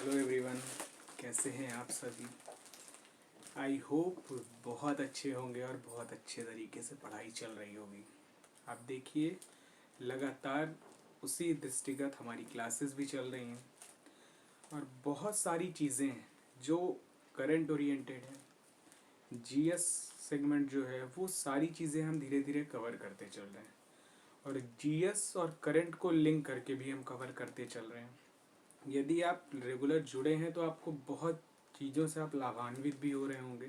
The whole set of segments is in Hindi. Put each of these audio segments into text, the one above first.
हेलो एवरीवन, कैसे हैं आप सभी। आई होप बहुत अच्छे होंगे और बहुत अच्छे तरीके से पढ़ाई चल रही होगी। आप देखिए, लगातार उसी दृष्टिगत हमारी क्लासेस भी चल रही हैं और बहुत सारी चीज़ें हैं जो करंट ओरिएंटेड है। जीएस सेगमेंट जो है वो सारी चीज़ें हम धीरे धीरे कवर करते चल रहे हैं और जीएस और करंट को लिंक करके भी हम कवर करते चल रहे हैं। यदि आप रेगुलर जुड़े हैं तो आपको बहुत चीज़ों से आप लाभान्वित भी हो रहे होंगे।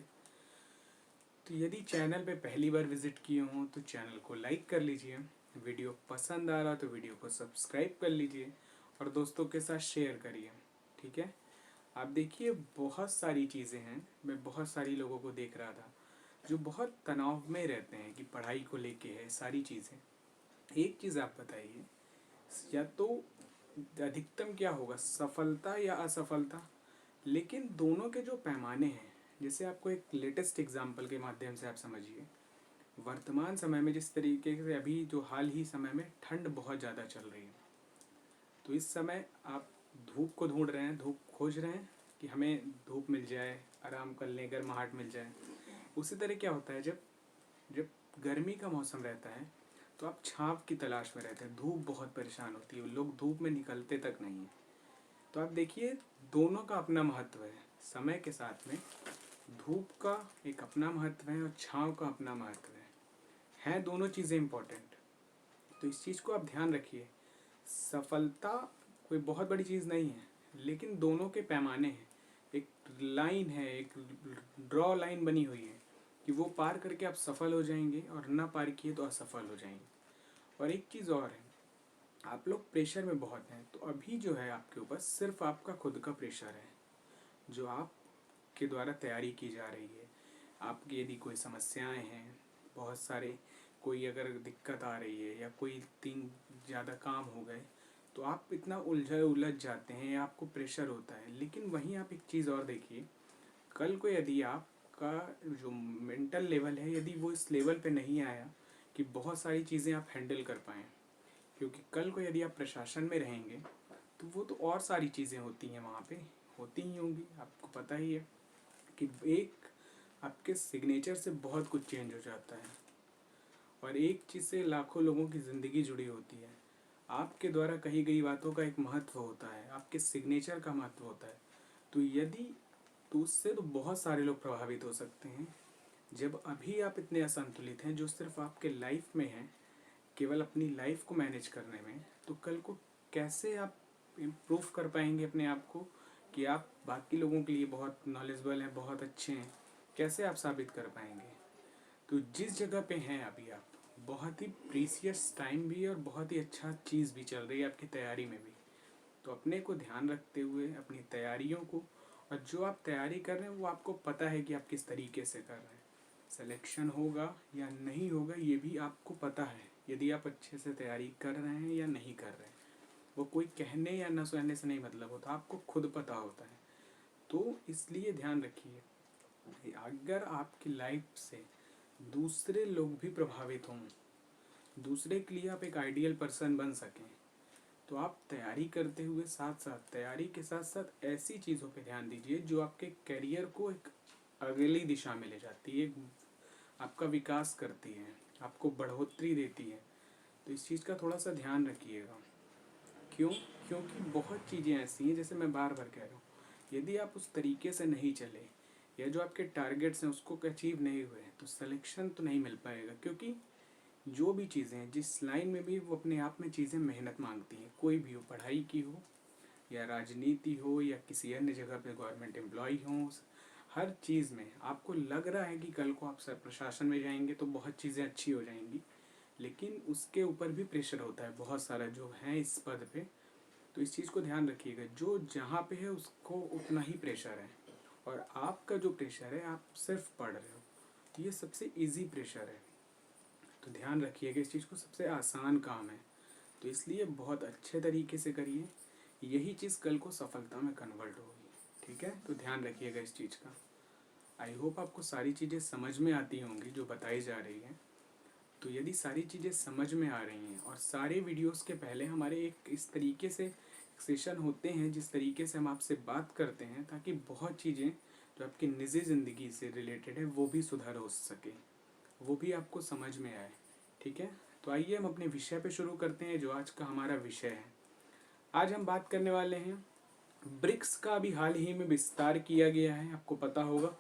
तो यदि चैनल पे पहली बार विजिट किए हों तो चैनल को लाइक कर लीजिए, वीडियो पसंद आ रहा तो वीडियो को सब्सक्राइब कर लीजिए और दोस्तों के साथ शेयर करिए। ठीक है, आप देखिए बहुत सारी चीज़ें हैं। मैं बहुत सारी लोगों को देख रहा था जो बहुत तनाव में रहते हैं कि पढ़ाई को लेके है सारी चीज़ें। एक चीज़ आप बताइए, या तो अधिकतम क्या होगा, सफलता या असफलता। लेकिन दोनों के जो पैमाने हैं, जैसे आपको एक लेटेस्ट एग्जांपल के माध्यम से आप समझिए। वर्तमान समय में जिस तरीके से अभी जो हाल ही समय में ठंड बहुत ज़्यादा चल रही है, तो इस समय आप धूप को ढूंढ रहे हैं, धूप खोज रहे हैं कि हमें धूप मिल जाए, आराम कर लें, गर्माहट मिल जाए। उसी तरह क्या होता है, जब जब गर्मी का मौसम रहता है तो आप छाँव की तलाश में रहते हैं। धूप बहुत परेशान होती है, लोग धूप में निकलते तक नहीं हैं। तो आप देखिए, दोनों का अपना महत्व है। समय के साथ में धूप का एक अपना महत्व है और छाँव का अपना महत्व है दोनों चीज़ें इम्पोर्टेंट। तो इस चीज़ को आप ध्यान रखिए। सफलता कोई बहुत बड़ी चीज़ नहीं है, लेकिन दोनों के पैमाने हैं। एक लाइन है, एक ड्रॉ लाइन बनी हुई है कि वो पार करके आप सफल हो जाएंगे और ना पार किए तो असफल हो जाएंगे। और एक चीज़ और है, आप लोग प्रेशर में बहुत हैं, तो अभी जो है आपके ऊपर सिर्फ आपका खुद का प्रेशर है जो आपके द्वारा तैयारी की जा रही है। आपकी यदि कोई समस्याएं हैं, बहुत सारे कोई अगर दिक्कत आ रही है या कोई तीन ज़्यादा काम हो गए तो आप इतना उलझ जाते हैं, आपको प्रेशर होता है। लेकिन वहीं आप एक चीज़ और देखिए, कल को यदि आपका जो मेंटल लेवल है, यदि वो इस लेवल पे नहीं आया कि बहुत सारी चीज़ें आप हैंडल कर पाएँ, क्योंकि कल को यदि आप प्रशासन में रहेंगे तो वो तो और सारी चीज़ें होती हैं, वहाँ पे होती ही होंगी। आपको पता ही है कि एक आपके सिग्नेचर से बहुत कुछ चेंज हो जाता है और एक चीज़ से लाखों लोगों की ज़िंदगी जुड़ी होती है। आपके द्वारा कही गई बातों का एक महत्व होता है, आपके सिग्नेचर का महत्व होता है। तो यदि तो उससे तो बहुत सारे लोग प्रभावित हो सकते हैं। जब अभी आप इतने असंतुलित हैं, जो सिर्फ आपके लाइफ में हैं, केवल अपनी लाइफ को मैनेज करने में, तो कल को कैसे आप इम्प्रूव कर पाएंगे अपने आप को कि आप बाकी लोगों के लिए बहुत नॉलेजेबल हैं, बहुत अच्छे हैं। कैसे आप साबित कर पाएंगे। तो जिस जगह पे हैं अभी आप, बहुत ही प्रीसियस टाइम भी है और बहुत ही अच्छा चीज़ भी चल रही है आपकी तैयारी में भी। तो अपने को ध्यान रखते हुए अपनी तैयारियों को, और जो आप तैयारी कर रहे हैं वो आपको पता है कि आप किस तरीके से कर रहे हैं। सिलेक्शन होगा या नहीं होगा ये भी आपको पता है, यदि आप अच्छे से तैयारी कर रहे हैं या नहीं कर रहे हैं। वो कोई कहने या न कहने से नहीं मतलब होता, आपको खुद पता होता है। तो इसलिए ध्यान रखिए, अगर आपकी लाइफ से दूसरे लोग भी प्रभावित हों, दूसरे के लिए आप एक आइडियल पर्सन बन सकें, तो आप तैयारी करते हुए साथ साथ, तैयारी के साथ साथ ऐसी चीज़ों पे ध्यान दीजिए जो आपके करियर को एक अगली दिशा में ले जाती है, आपका विकास करती है, आपको बढ़ोतरी देती है। तो इस चीज़ का थोड़ा सा ध्यान रखिएगा। क्यों? क्योंकि बहुत चीज़ें ऐसी हैं, जैसे मैं बार बार कह रहा हूँ, यदि आप उस तरीके से नहीं चले या जो आपके टारगेट्स हैं उसको अचीव नहीं हुए तो सिलेक्शन तो नहीं मिल पाएगा। क्योंकि जो भी चीज़ें हैं, जिस लाइन में भी, वो अपने आप में चीज़ें मेहनत मांगती हैं। कोई भी हो, पढ़ाई की हो या राजनीति हो या किसी अन्य जगह पे गवर्नमेंट एम्प्लॉय हो, हर चीज़ में आपको लग रहा है कि कल को आप प्रशासन में जाएंगे तो बहुत चीज़ें अच्छी हो जाएंगी, लेकिन उसके ऊपर भी प्रेशर होता है बहुत सारा जो है इस पद पे। तो इस चीज़ को ध्यान रखिएगा, जो जहाँ पे है उसको उतना ही प्रेशर है, और आपका जो प्रेशर है, आप सिर्फ पढ़ रहे हो, ये सबसे इजी प्रेशर है। तो ध्यान रखिएगा इस चीज़ को, सबसे आसान काम है। तो इसलिए बहुत अच्छे तरीके से करिए, यही चीज़ कल को सफलता में कन्वर्ट होगी। ठीक है, तो ध्यान रखिएगा इस चीज़ का। आई होप आपको सारी चीज़ें समझ में आती होंगी जो बताई जा रही हैं। तो यदि सारी चीज़ें समझ में आ रही हैं, और सारे वीडियोस के पहले हमारे एक इस तरीके से रिलैक्सेशन होते हैं, जिस तरीके से हम आपसे बात करते हैं, ताकि बहुत चीज़ें जो आपकी निजी ज़िंदगी से रिलेटेड है वो भी सुधार हो सके, वो भी आपको समझ में आए। ठीक है, तो आइए हम अपने विषय पे शुरू करते हैं, जो आज का हमारा विषय है। आज हम बात करने वाले हैं ब्रिक्स का। अभी हाल ही में विस्तार किया गया है, आपको पता होगा।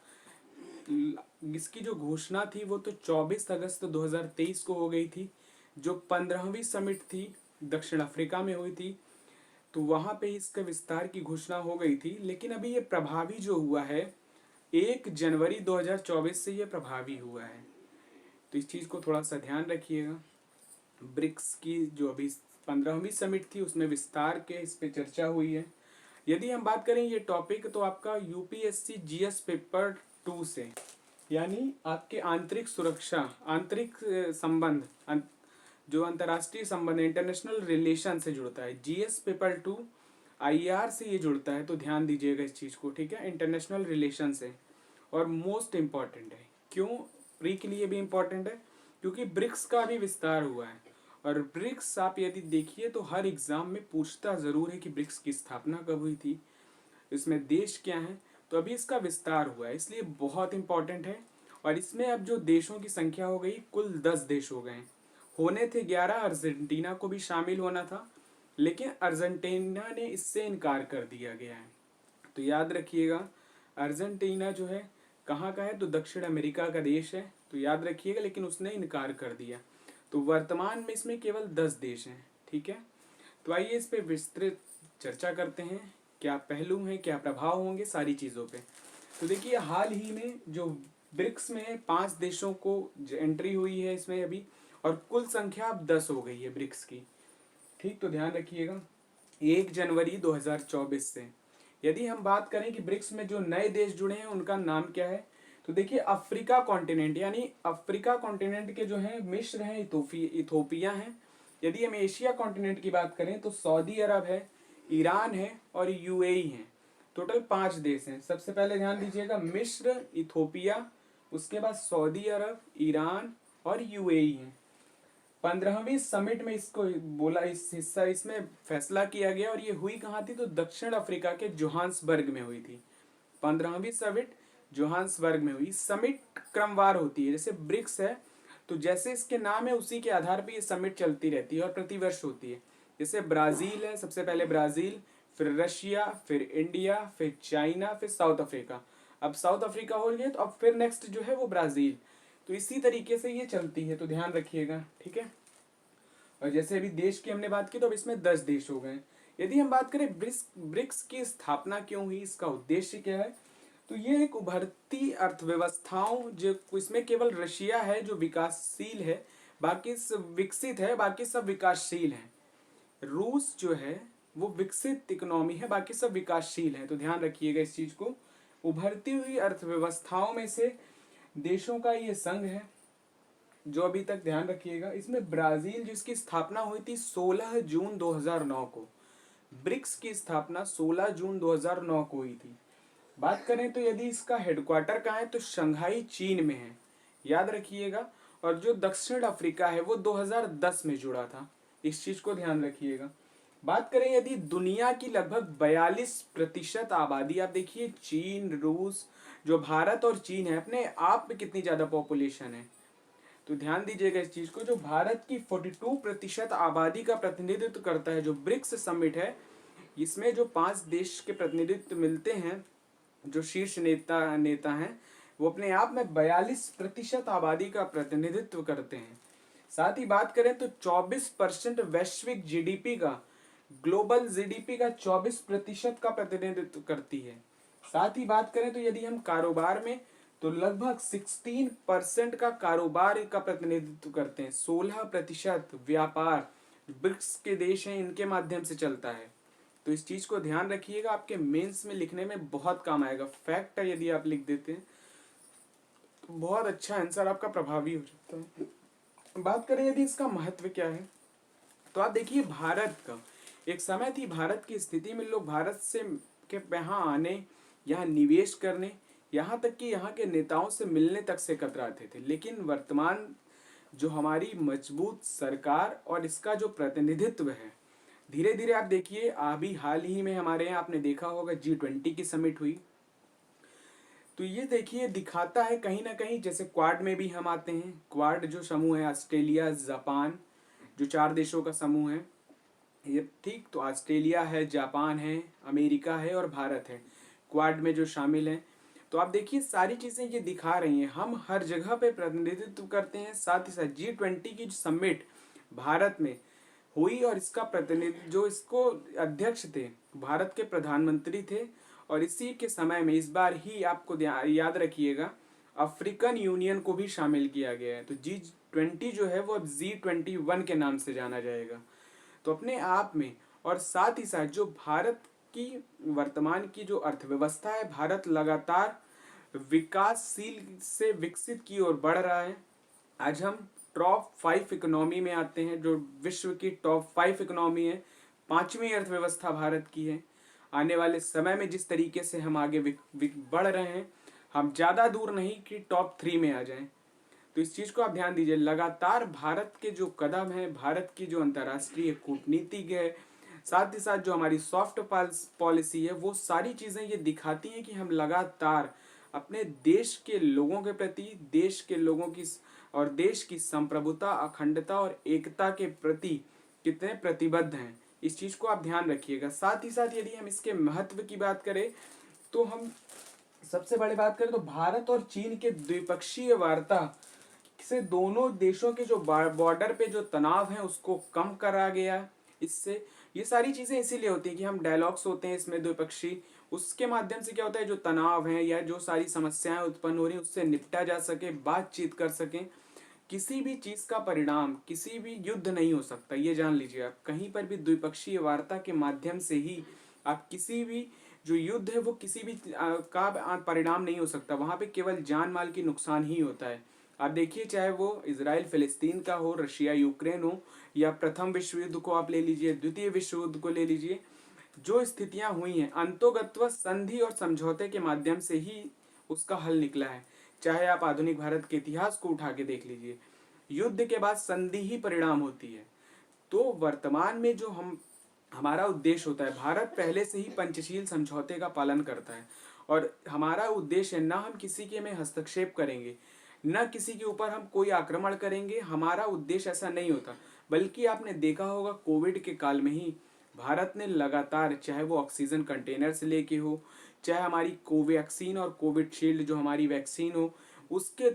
इसकी जो घोषणा थी वो तो 24 अगस्त 2023 को हो गई थी, जो 15वीं समिट थी दक्षिण अफ्रीका में हुई थी, तो वहाँ पे इसके विस्तार की घोषणा हो गई थी। लेकिन अभी ये प्रभावी जो हुआ है 1 जनवरी 2024 से ये प्रभावी हुआ है, तो इस चीज़ को थोड़ा सा ध्यान रखिएगा। ब्रिक्स की जो अभी 15वीं समिट थी उसमें विस्तार के इस पे चर्चा हुई है। यदि हम बात करें ये टॉपिक, तो आपका यूपीएससी जीएस पेपर 2 से, यानी आपके आंतरिक सुरक्षा, आंतरिक संबंध, जो अंतर्राष्ट्रीय संबंध, इंटरनेशनल रिलेशन से जुड़ता है। जीएस पेपर 2 आईआर से ये जुड़ता है, तो ध्यान दीजिएगा इस चीज़ को। ठीक है, इंटरनेशनल रिलेशन से, और मोस्ट इम्पॉर्टेंट है। क्यों प्री के लिए भी इम्पॉर्टेंट है? क्योंकि ब्रिक्स का भी विस्तार हुआ है, और ब्रिक्स आप यदि देखिए तो हर एग्जाम में पूछता ज़रूर है कि ब्रिक्स की स्थापना कब हुई थी, इसमें देश क्या हैं। तो अभी इसका विस्तार हुआ है, इसलिए बहुत इम्पॉर्टेंट है। और इसमें अब जो देशों की संख्या हो गई, कुल 10 देश हो गए हैं। होने थे 11, अर्जेंटीना को भी शामिल होना था, लेकिन अर्जेंटीना ने इससे इनकार कर दिया गया है। तो याद रखिएगा, अर्जेंटीना जो है कहाँ का है, तो दक्षिण अमेरिका का देश है, तो याद रखिएगा, लेकिन उसने इनकार कर दिया। तो वर्तमान में इसमें केवल 10 देश हैं। ठीक है, तो आइए इस पर विस्तृत चर्चा करते हैं, क्या पहलू हैं, क्या प्रभाव होंगे सारी चीज़ों पे। तो देखिए, हाल ही में जो ब्रिक्स में 5 देशों को एंट्री हुई है इसमें अभी, और कुल संख्या अब 10 हो गई है ब्रिक्स की। ठीक, तो ध्यान रखिएगा 1 जनवरी 2024 से। यदि हम बात करें कि ब्रिक्स में जो नए देश जुड़े हैं उनका नाम क्या है, तो देखिए अफ्रीका कॉन्टिनेंट, यानी अफ्रीका कॉन्टिनेंट के जो हैं मिस्र हैं, इथोपिया हैं। यदि हम एशिया कॉन्टिनेंट की बात करें तो सऊदी अरब है, ईरान है और यूएई है। टोटल 5 देश हैं। सबसे पहले ध्यान दीजिएगा, मिस्र, इथोपिया, उसके बाद सऊदी अरब, ईरान और यूएई है। 15वीं समिट में इसको बोला, इस हिस्सा इसमें फैसला किया गया, और ये हुई कहाँ थी, तो दक्षिण अफ्रीका के जोहान्सबर्ग में हुई थी। 15वीं समिट जोहान्सबर्ग में हुई। समिट क्रमवार होती है, जैसे ब्रिक्स है तो जैसे इसके नाम है उसी के आधार पर ये समिट चलती रहती है और प्रतिवर्ष होती है। जैसे ब्राज़ील है, सबसे पहले ब्राज़ील, फिर रशिया, फिर इंडिया, फिर चाइना, फिर साउथ अफ्रीका। अब साउथ अफ्रीका हो गया, तो अब फिर नेक्स्ट जो है वो ब्राज़ील। तो इसी तरीके से ये चलती है, तो ध्यान रखिएगा। ठीक है, और जैसे अभी देश की हमने बात की, तो अब इसमें 10 देश हो गए। यदि हम बात करें ब्रिक्स की स्थापना क्यों हुई, इसका उद्देश्य क्या है, तो ये एक उभरती अर्थव्यवस्थाओं, जो इसमें केवल रशिया है जो विकासशील है, बाकी सब विकसित है, बाकी सब विकासशील हैं। रूस जो है वो विकसित इकोनॉमी है, बाकी सब विकासशील है। तो ध्यान रखिएगा इस चीज को। उभरती हुई अर्थव्यवस्थाओं में से देशों का ये संघ है, जो अभी तक ध्यान रखिएगा। इसमें ब्राजील, जिसकी स्थापना हुई थी 16 जून 2009 को, ब्रिक्स की स्थापना 16 जून 2009 को हुई थी। बात करें तो यदि इसका हेडक्वार्टर कहाँ है, तो शंघाई चीन में है, याद रखिएगा। और जो दक्षिण अफ्रीका है वो 2010 में जुड़ा था, इस चीज को ध्यान रखिएगा। बात करें यदि दुनिया की लगभग 42% आबादी, आप देखिए चीन, रूस, जो भारत और चीन है, अपने आप में कितनी ज्यादा पॉपुलेशन है। तो ध्यान दीजिएगा इस चीज को, जो भारत की 42% आबादी का प्रतिनिधित्व करता है, जो ब्रिक्स समिट है, इसमें जो 5 देश के प्रतिनिधित्व मिलते हैं, जो शीर्ष नेता हैं, वो अपने आप में 42% आबादी का प्रतिनिधित्व करते हैं। साथ ही बात करें तो 24% वैश्विक जीडीपी का, ग्लोबल जीडीपी का 24% का प्रतिनिधित्व करती है। साथ ही बात करें तो यदि हम कारोबार में, तो लगभग 16% का कारोबार का प्रतिनिधित्व करते हैं। 16% व्यापार ब्रिक्स के देश हैं, इनके माध्यम से चलता है। तो इस चीज को ध्यान रखिएगा, आपके मेंस में लिखने में बहुत काम आएगा। फैक्ट है, यदि आप लिख देते हैं तो बहुत अच्छा आंसर आपका प्रभावी हो जाता है। बात करें यदि इसका महत्व क्या है, तो आप देखिए भारत का एक समय थी, भारत की स्थिति में लोग भारत से के यहाँ आने, यहाँ निवेश करने, यहाँ तक कि यहाँ के नेताओं से मिलने तक से कतराते थे। लेकिन वर्तमान जो हमारी मजबूत सरकार और इसका जो प्रतिनिधित्व है, धीरे धीरे आप देखिए, अभी हाल ही में हमारे यहाँ आपने देखा होगा G20 की समिट हुई। तो ये देखिए दिखाता है कहीं ना कहीं, जैसे क्वाड में भी हम आते हैं। क्वाड जो समूह है, ऑस्ट्रेलिया, जापान, जो 4 देशों का समूह है ये, ठीक। तो ऑस्ट्रेलिया है, जापान है, अमेरिका है और भारत है क्वाड में जो शामिल हैं। तो आप देखिए सारी चीज़ें ये दिखा रही हैं हम हर जगह पे प्रतिनिधित्व करते हैं। साथ ही साथ G20 की समिट भारत में हुई और इसका प्रतिनिधि जो इसको अध्यक्ष थे, भारत के प्रधानमंत्री थे। और इसी के समय में इस बार ही आपको याद रखिएगा, अफ्रीकन यूनियन को भी शामिल किया गया है। तो G20 जो है वो अब G21 के नाम से जाना जाएगा। तो अपने आप में, और साथ ही साथ जो भारत की वर्तमान की जो अर्थव्यवस्था है, भारत लगातार विकासशील से विकसित की ओर बढ़ रहा है। आज हम टॉप 5 इकोनॉमी में आते हैं, जो विश्व की टॉप 5 इकोनॉमी है, 5वीं अर्थव्यवस्था भारत की है। आने वाले समय में जिस तरीके से हम आगे बढ़ रहे हैं, हम ज़्यादा दूर नहीं कि टॉप 3 में आ जाएं। तो इस चीज़ को आप ध्यान दीजिए। लगातार भारत के जो कदम है, भारत की जो अंतर्राष्ट्रीय कूटनीति है, साथ ही साथ जो हमारी सॉफ्ट पॉलिसी है, वो सारी चीज़ें ये दिखाती हैं कि हम लगातार अपने देश के लोगों के प्रति, देश के लोगों की और देश की संप्रभुता, अखंडता और एकता के प्रति कितने प्रतिबद्ध हैं। इस चीज़ को आप ध्यान रखिएगा। साथ ही साथ यदि हम इसके महत्व की बात करें, तो हम सबसे बड़ी बात करें तो भारत और चीन के द्विपक्षीय वार्ता से दोनों देशों के जो बॉर्डर पे जो तनाव है उसको कम करा गया। इससे ये सारी चीज़ें इसीलिए होती हैं कि हम डायलॉग्स होते हैं इसमें द्विपक्षीय, उसके माध्यम से क्या होता है, जो तनाव है या जो सारी समस्याएं उत्पन्न हो रही हैं उससे निपटा जा सके, बातचीत कर सकें। किसी भी चीज़ का परिणाम किसी भी युद्ध नहीं हो सकता, ये जान लीजिए आप। कहीं पर भी द्विपक्षीय वार्ता के माध्यम से ही आप किसी भी जो युद्ध है वो किसी भी का परिणाम नहीं हो सकता। वहाँ पे केवल जान माल की नुकसान ही होता है। आप देखिए, चाहे वो इजराइल फिलिस्तीन का हो, रशिया यूक्रेन हो, या प्रथम विश्व युद्ध को आप ले लीजिए, द्वितीय विश्व युद्ध को ले लीजिए, जो स्थितियां हुई हैं अंतोगत्वा संधि और समझौते के माध्यम से ही उसका हल निकला है। चाहे आप आधुनिक भारत के इतिहास को उठा के देख लीजिए, युद्ध के बाद संधि ही परिणाम होती है। तो वर्तमान में जो हमारा उद्देश्य होता है, भारत पहले से ही पंचशील समझौते का पालन करता है और हमारा उद्देश्य है, ना हम किसी के में हस्तक्षेप करेंगे, न किसी के ऊपर हम कोई आक्रमण करेंगे। हमारा उद्देश्य ऐसा नहीं होता। बल्कि आपने देखा होगा कोविड के काल में ही भारत ने लगातार, चाहे वो ऑक्सीजन कंटेनर से लेके हो, चाहे हमारी कोवैक्सीन और कोविडशील्ड जो हमारी वैक्सीन हो, उसके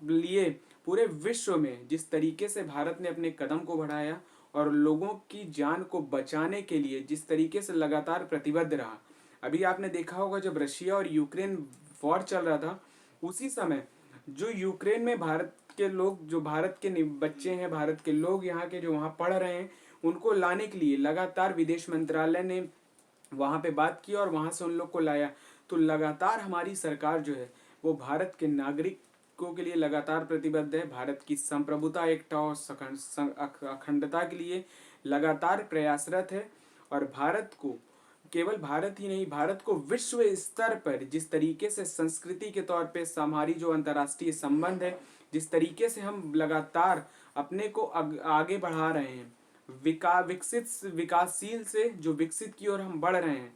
लिए पूरे विश्व में जिस तरीके से भारत ने अपने कदम को बढ़ाया और लोगों की जान को बचाने के लिए जिस तरीके से लगातार प्रतिबद्ध रहा। अभी आपने देखा होगा जब रशिया और यूक्रेन वॉर चल रहा था, उसी समय जो यूक्रेन में भारत के लोग, जो भारत के बच्चे हैं, भारत के लोग यहाँ के जो वहाँ पढ़ रहे हैं, उनको लाने के लिए लगातार विदेश मंत्रालय ने वहाँ पे बात की और वहाँ से उन लोग को लाया। तो लगातार हमारी सरकार जो है वो भारत के नागरिकों के लिए लगातार प्रतिबद्ध है। भारत की संप्रभुता, एकता और अखंडता के लिए लगातार प्रयासरत है। और भारत को, केवल भारत ही नहीं, भारत को विश्व स्तर पर जिस तरीके से संस्कृति के तौर पे हमारी जो अंतर्राष्ट्रीय संबंध है, जिस तरीके से हम लगातार अपने को आगे बढ़ा रहे हैं, विकासशील से जो विकसित की ओर हम बढ़ रहे हैं,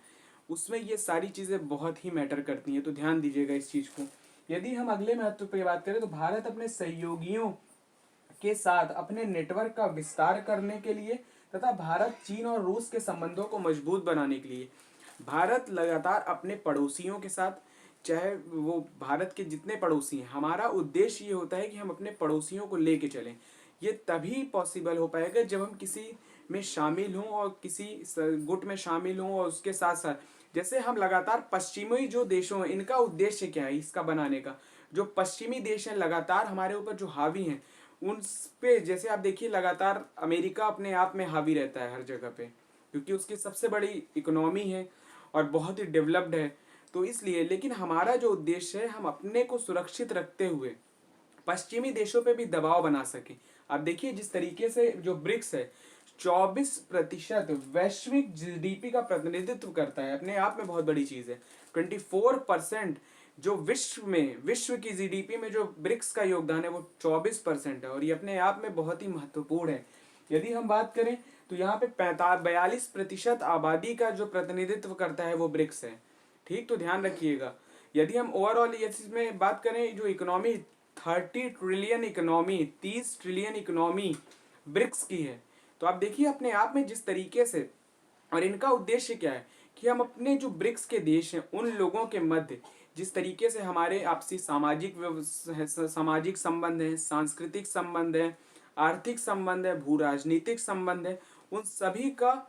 उसमें ये सारी चीज़ें बहुत ही मैटर करती हैं। तो ध्यान दीजिएगा इस चीज़ को। यदि हम अगले महत्व पर बात करें, तो भारत अपने सहयोगियों के साथ अपने नेटवर्क का विस्तार करने के लिए तथा भारत, चीन और रूस के संबंधों को मजबूत बनाने के लिए भारत लगातार अपने पड़ोसियों के साथ, चाहे वो भारत के जितने पड़ोसी हैं, हमारा उद्देश्य ये होता है कि हम अपने पड़ोसियों को लेके चलें। ये तभी पॉसिबल हो पाएगा जब हम किसी में शामिल हों और किसी गुट में शामिल हों, और उसके साथ साथ जैसे हम लगातार पश्चिमी जो देशों हैं, इनका उद्देश्य क्या है इसका बनाने का, जो पश्चिमी देश हैं लगातार हमारे ऊपर जो हावी हैं, उन पे जैसे आप देखिए लगातार अमेरिका अपने आप में हावी रहता है हर जगह पे, क्योंकि उसकी सबसे बड़ी इकोनॉमी है और बहुत ही डेवलप्ड है। तो इसलिए, लेकिन हमारा जो उद्देश्य है, हम अपने को सुरक्षित रखते हुए पश्चिमी देशों पे भी दबाव बना सके। आप देखिए जिस तरीके से जो ब्रिक्स है 24% वैश्विक जीडीपी का प्रतिनिधित्व करता है, अपने आप में बहुत बड़ी चीज है। 24% जो विश्व की जीडीपी में जो ब्रिक्स का योगदान है वो 24% है, और ये अपने आप में बहुत ही महत्वपूर्ण है। यदि हम बात करें तो यहाँ पे 42% आबादी का जो प्रतिनिधित्व करता है वो ब्रिक्स है। ठीक, तो ध्यान रखिएगा। यदि हम ओवरऑल इसमें बात करें, जो economy 30 trillion economy, 30 trillion economy BRICS की है। तो आप देखिए अपने आप में जिस तरीके से, और इनका उद्देश्य क्या है कि हम अपने जो ब्रिक्स के देश हैं उन लोगों के मध्य जिस तरीके से हमारे आपसी सामाजिक संबंध है, सांस्कृतिक संबंध है, आर्थिक संबंध है, भू राजनीतिक संबंध है, उन सभी का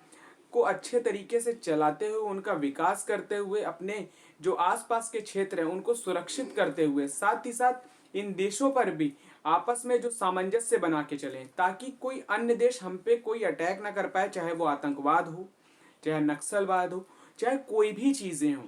को अच्छे तरीके से चलाते हुए, उनका विकास करते हुए, अपने जो आसपास के क्षेत्र हैं उनको सुरक्षित करते हुए, साथ ही साथ इन देशों पर भी आपस में जो सामंजस्य बना के चलें, ताकि कोई अन्य देश हम पे कोई अटैक ना कर पाए, चाहे वो आतंकवाद हो, चाहे नक्सलवाद हो, चाहे कोई भी चीज़ें हों।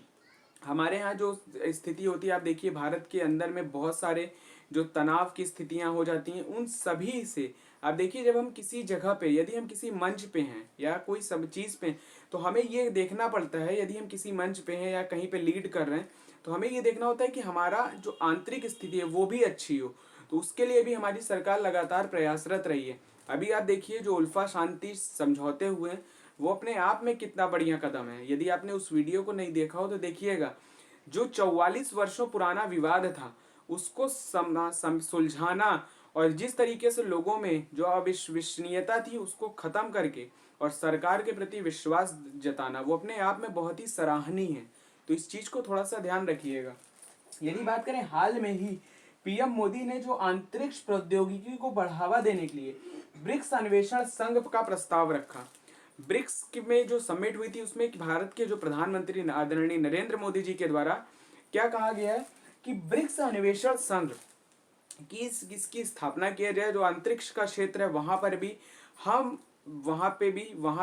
हमारे यहाँ जो स्थिति होती है, आप देखिए भारत के अंदर में बहुत सारे जो तनाव की स्थितियाँ हो जाती हैं, उन सभी से आप देखिए, जब हम किसी जगह पे, यदि हम किसी मंच पे हैं या कोई सब चीज़ पे, तो हमें ये देखना पड़ता है, यदि हम किसी मंच पे हैं या कहीं पे लीड कर रहे हैं, तो हमें ये देखना होता है कि हमारा जो आंतरिक स्थिति है वो भी अच्छी हो। तो उसके लिए भी हमारी सरकार लगातार प्रयासरत रही है। अभी आप देखिए जो उल्फा शांति समझौते हुए हैं, वो अपने आप में कितना बढ़िया कदम है। यदि आपने उस वीडियो को नहीं देखा हो तो देखिएगा। जो 44 वर्षों पुराना विवाद था उसको सुलझाना, और जिस तरीके से लोगों में जो अविश्वसनीयता थी उसको खत्म करके और सरकार के प्रति विश्वास जताना, वो अपने आप में बहुत ही सराहनीय है। तो इस चीज को थोड़ा सा ध्यान रखिएगा। यदि बात करें, हाल में ही पीएम मोदी ने जो अंतरिक्ष प्रौद्योगिकी को बढ़ावा देने के लिए ब्रिक्स अन्वेषण संघ का प्रस्ताव रखा। ब्रिक्स में जो समिट हुई थी उसमें भारत के जो प्रधानमंत्री आदरणीय नरेंद्र मोदी जी के द्वारा क्या कहा गया है कि ब्रिक्स अन्वेषण संघ की इसकी स्थापना किया जाए। जो अंतरिक्ष का क्षेत्र है वहां पर भी हम वहां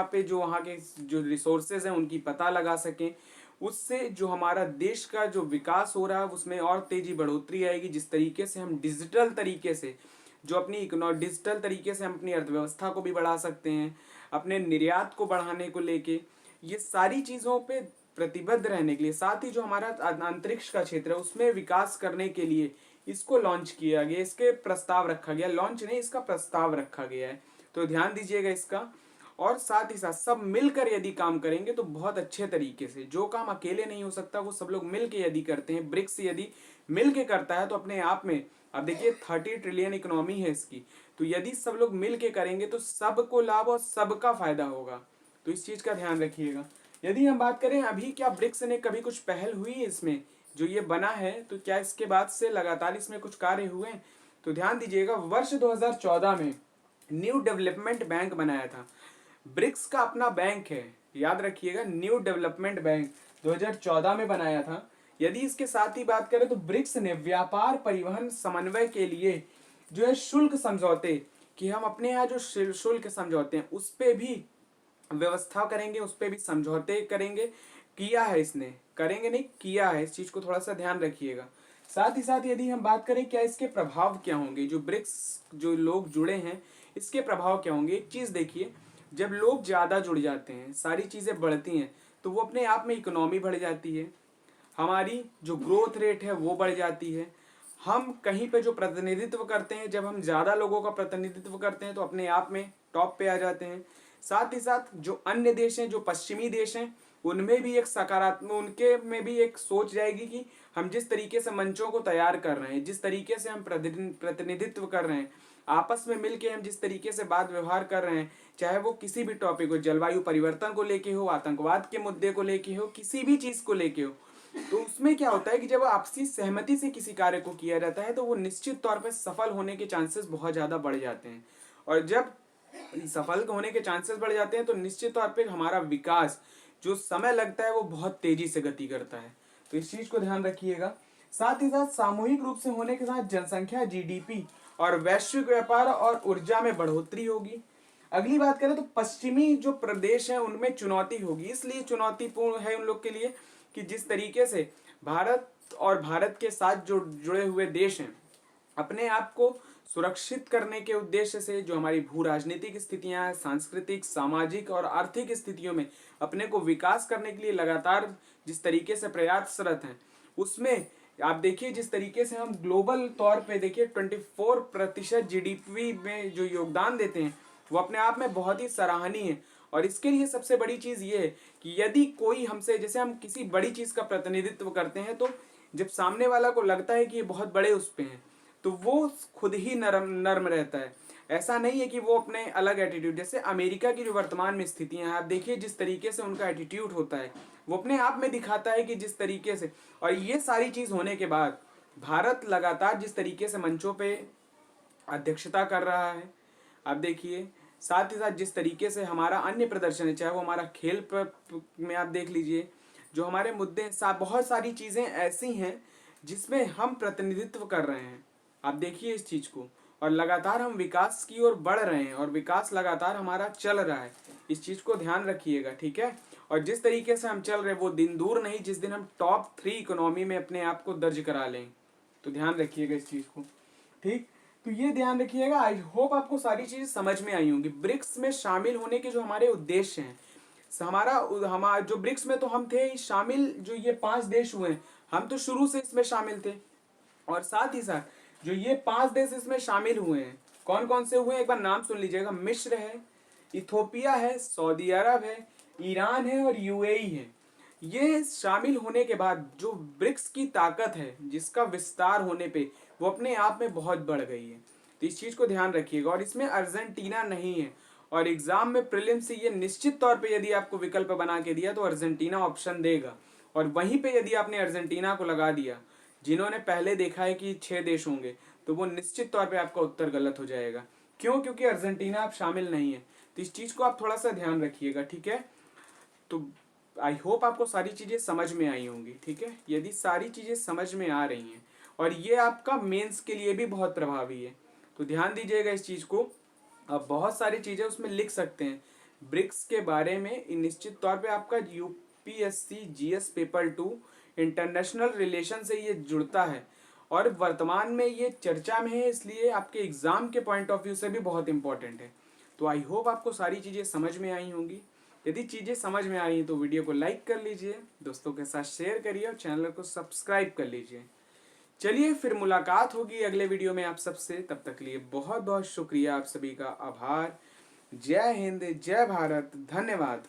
पे जो वहां के जो रिसोर्सेज हैं उनकी पता लगा सकें, उससे जो हमारा देश का जो विकास हो रहा है उसमें और तेजी बढ़ोतरी आएगी। जिस तरीके से हम डिजिटल तरीके से हम अपनी अर्थव्यवस्था को भी बढ़ा सकते हैं, अपने निर्यात को बढ़ाने को लेके, ये सारी चीज़ों पे प्रतिबद्ध रहने के लिए, साथ ही जो हमारा अंतरिक्ष का क्षेत्र है उसमें विकास करने के लिए इसको लॉन्च किया गया, इसके प्रस्ताव रखा गया, लॉन्च नहीं इसका प्रस्ताव रखा गया है। तो ध्यान दीजिएगा इसका। और साथ ही साथ सब मिलकर यदि काम करेंगे तो बहुत अच्छे तरीके से, जो काम अकेले नहीं हो सकता वो सब लोग मिल के यदि करते हैं, ब्रिक्स यदि मिल के करता है तो अपने आप में, अब देखिए 30 ट्रिलियन इकोनॉमी है इसकी, तो यदि सब लोग मिल के करेंगे तो सबको लाभ और सबका फायदा होगा। तो इस चीज का ध्यान रखिएगा। यदि हम बात करें अभी क्या ब्रिक्स ने कभी कुछ पहल हुई है इसमें जो ये बना है, तो क्या इसके बाद से लगातार इसमें कुछ कार्य हुए हैं? तो ध्यान दीजिएगा, वर्ष 2014 में न्यू डेवलपमेंट बैंक बनाया था। ब्रिक्स का अपना बैंक है, याद रखिएगा, न्यू डेवलपमेंट बैंक 2014 में बनाया था। यदि इसके साथ ही बात करें तो ब्रिक्स ने व्यापार परिवहन समन्वय के लिए जो है शुल्क समझौते, कि हम अपने यहाँ जो शुल्क समझौते हैं उस पर भी व्यवस्था करेंगे, उस पर भी समझौते करेंगे, किया है इसने, करेंगे नहीं किया है, इस चीज को थोड़ा सा ध्यान रखिएगा। साथ ही साथ यदि हम बात करें क्या इसके प्रभाव क्या होंगे, जो ब्रिक्स जो लोग जुड़े हैं इसके प्रभाव क्या होंगे। एक चीज देखिए, जब लोग ज्यादा जुड़ जाते हैं, सारी चीजें बढ़ती हैं, तो वो अपने आप में इकोनॉमी बढ़ जाती है, हमारी जो ग्रोथ रेट है वो बढ़ जाती है। हम कहीं पे जो प्रतिनिधित्व करते हैं, जब हम ज़्यादा लोगों का प्रतिनिधित्व करते हैं तो अपने आप में टॉप पे आ जाते हैं। साथ ही साथ जो अन्य देश हैं, जो पश्चिमी देश हैं, उनमें भी एक सकारात्मक, उनके में भी एक सोच जाएगी कि हम जिस तरीके से मंचों को तैयार कर रहे हैं, जिस तरीके से हम प्रतिनिधित्व कर रहे हैं, आपस में मिलके हम जिस तरीके से बात व्यवहार कर रहे हैं, चाहे वो किसी भी टॉपिक हो, जलवायु परिवर्तन को लेके हो, आतंकवाद के मुद्दे को लेके हो, किसी भी चीज़ को लेके हो, तो उसमें क्या होता है कि जब आपसी सहमति से किसी कार्य को किया जाता है तो वो निश्चित तौर पर सफल होने के चांसेस बहुत ज़्यादा बढ़ जाते हैं। और जब सफल होने के चांसेस बढ़ जाते हैं तो निश्चित तौर पर हमारा विकास जो समय लगता है वो बहुत तेजी से गति करता है। तो इस चीज़ को ध्यान रखिएगा। साथ ही साथ सामूहिक रूप से होने के साथ जनसंख्या, जीडीपी और वैश्विक व्यापार और ऊर्जा में बढ़ोतरी होगी। अगली बात करें तो पश्चिमी जो प्रदेश हैं उनमें चुनौती होगी, इसलिए चुनौतीपूर्ण है उन लोग के लिए कि जिस तरीके से भारत और भारत के साथ जो जुड़े हुए देश हैं अपने आप को सुरक्षित करने के उद्देश्य से, जो हमारी भू राजनीतिक स्थितियां हैं, सांस्कृतिक, सामाजिक और आर्थिक स्थितियों में अपने को विकास करने के लिए लगातार जिस तरीके से प्रयासरत हैं, उसमें आप देखिए जिस तरीके से हम ग्लोबल तौर पे देखिए 24% जीडीपी में जो योगदान देते हैं वो अपने आप में बहुत ही सराहनीय है। और इसके लिए सबसे बड़ी चीज़ ये है कि यदि कोई हमसे, जैसे हम किसी बड़ी चीज़ का प्रतिनिधित्व करते हैं, तो जब सामने वाला को लगता है कि ये बहुत बड़े उस पे हैं, तो वो खुद ही नरम नर्म रहता है। ऐसा नहीं है कि वो अपने अलग एटीट्यूड, जैसे अमेरिका की जो वर्तमान में स्थितियां हैं, आप देखिए जिस तरीके से उनका एटीट्यूड होता है, वो अपने आप में दिखाता है कि जिस तरीके से, और ये सारी चीज़ होने के बाद भारत लगातार जिस तरीके से मंचों पे अध्यक्षता कर रहा है, आप देखिए, साथ ही साथ जिस तरीके से हमारा अन्य प्रदर्शन है, चाहे वो हमारा खेल में आप देख लीजिए, जो हमारे मुद्दे बहुत सारी चीज़ें ऐसी हैं जिसमें हम प्रतिनिधित्व कर रहे हैं। आप देखिए इस चीज़ को, और लगातार हम विकास की ओर बढ़ रहे हैं, और विकास लगातार हमारा चल रहा है। इस चीज़ को ध्यान रखिएगा, ठीक है। और जिस तरीके से हम चल रहे हैं वो दिन दूर नहीं जिस दिन हम टॉप 3 इकोनॉमी में अपने आप को दर्ज करा लें। तो ध्यान रखिएगा इस चीज़ को, ठीक। तो ये ध्यान रखिएगा। आई होप आपको सारी चीज़ें समझ में आई होंगी। ब्रिक्स में शामिल होने के जो हमारे हमारा जो ब्रिक्स में तो हम थे शामिल, जो ये 5 देश हुए हैं, हम तो शुरू से इसमें शामिल थे। और साथ ही साथ जो ये 5 देश इसमें शामिल हुए हैं, कौन कौन से हुए हैं एक बार नाम सुन लीजिएगा। मिस्र है, इथोपिया है, सऊदी अरब है, ईरान है और यूएई है। ये शामिल होने के बाद जो ब्रिक्स की ताकत है, जिसका विस्तार होने पे वो अपने आप में बहुत बढ़ गई है। तो इस चीज़ को ध्यान रखिएगा। और इसमें अर्जेंटीना नहीं है, और एग्जाम में प्रीलिम से ये निश्चित तौर पे यदि आपको विकल्प बना के दिया तो अर्जेंटीना ऑप्शन देगा, और वहीं पे यदि आपने अर्जेंटीना को लगा दिया, जिन्होंने पहले देखा है कि 6 देश होंगे, तो वो निश्चित तौर पे आपका उत्तर गलत हो जाएगा। क्यों? क्योंकि अर्जेंटीना आप शामिल नहीं है। तो इस चीज़ को आप थोड़ा सा ध्यान रखिएगा, ठीक है। तो आई होप आपको सारी चीज़ें समझ में आई होंगी, ठीक है। यदि सारी चीज़ें समझ में आ रही हैं, और ये आपका मेंस के लिए भी बहुत प्रभावी है, तो ध्यान दीजिएगा इस चीज़ को। आप बहुत सारी चीज़ें उसमें लिख सकते हैं ब्रिक्स के बारे में। निश्चित तौर पे आपका UPSC GS paper 2 international relation से ये जुड़ता है, और वर्तमान में ये चर्चा में है, इसलिए आपके एग्ज़ाम के पॉइंट ऑफ व्यू से भी बहुत इंपॉर्टेंट है। तो आई होप आपको सारी चीज़ें समझ में आई होंगी। यदि चीज़ें समझ में आ रही हैं तो वीडियो को लाइक कर लीजिए, दोस्तों के साथ शेयर करिए, और चैनल को सब्सक्राइब कर लीजिए। चलिए फिर मुलाकात होगी अगले वीडियो में आप सबसे। तब तक के लिए बहुत बहुत शुक्रिया, आप सभी का आभार। जय हिंद, जय भारत, धन्यवाद।